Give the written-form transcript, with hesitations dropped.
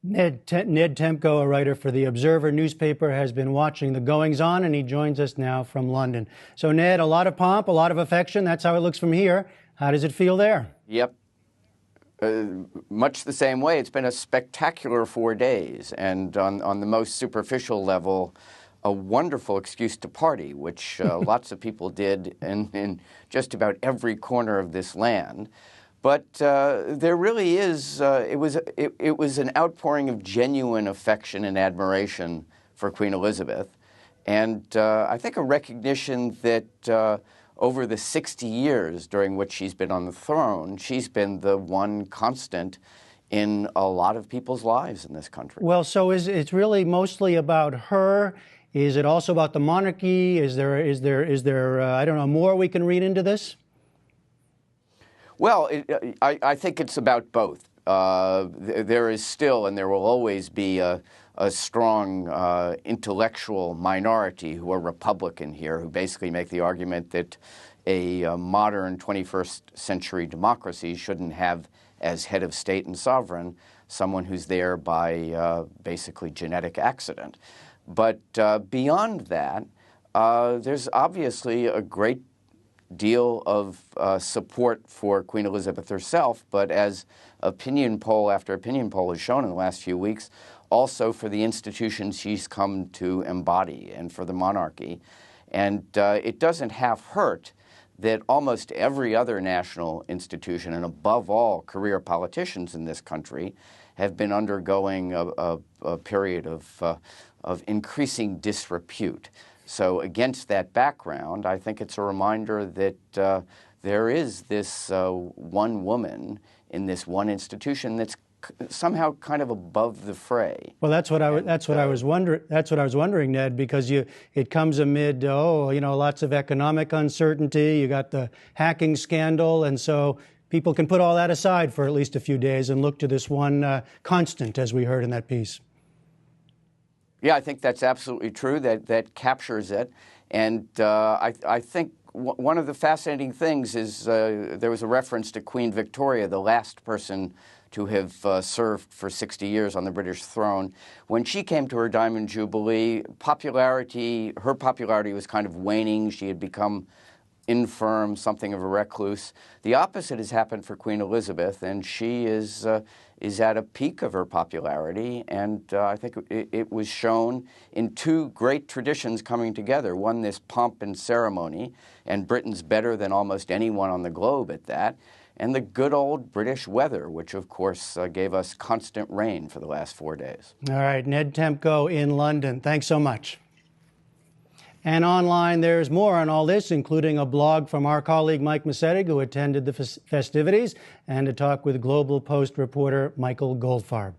Ned Temko, a writer for the Observer newspaper, has been watching the goings-on, and he joins us now from London. So, Ned, a lot of pomp, a lot of affection. That's how it looks from here. How does it feel there? Yep. Much the same way. It's been a spectacular 4 days, and on the most superficial level, a wonderful excuse to party, which lots of people did in just about every corner of this land. But there really is, it was an outpouring of genuine affection and admiration for Queen Elizabeth. And I think a recognition that over the 60 years during which she's been on the throne, she's been the one constant in a lot of people's lives in this country. Well, so it's really mostly about her. Is it also about the monarchy? Is there I don't know, more we can read into this? Well, I think it's about both. There is still, and there will always be, a strong intellectual minority who are Republican here, who basically make the argument that a modern 21st century democracy shouldn't have as head of state and sovereign someone who's there by basically genetic accident. But beyond that, there's obviously a great deal of support for Queen Elizabeth herself, but as opinion poll after opinion poll has shown in the last few weeks, also for the institutions she's come to embody and for the monarchy. And it doesn't half hurt that almost every other national institution, and above all career politicians in this country, have been undergoing a period of increasing disrepute. So against that background, I think it's a reminder that there is this one woman in this one institution that's somehow kind of above the fray. Well, that's what I was wondering, Ned, because it comes amid lots of economic uncertainty. You got the hacking scandal, and so people can put all that aside for at least a few days and look to this one constant, as we heard in that piece. Yeah, I think that's absolutely true. That captures it. And I think one of the fascinating things is there was a reference to Queen Victoria, the last person to have served for 60 years on the British throne. When she came to her Diamond Jubilee, her popularity was kind of waning. She had become infirm, something of a recluse. The opposite has happened for Queen Elizabeth, and she is at a peak of her popularity, and I think it was shown in two great traditions coming together. One, this pomp and ceremony, and Britain's better than almost anyone on the globe at that, and the good old British weather, which of course gave us constant rain for the last 4 days. All right, Ned Temko in London. Thanks so much. And online, there's more on all this, including a blog from our colleague Mike Musettig, who attended the festivities, and a talk with Global Post reporter Michael Goldfarb.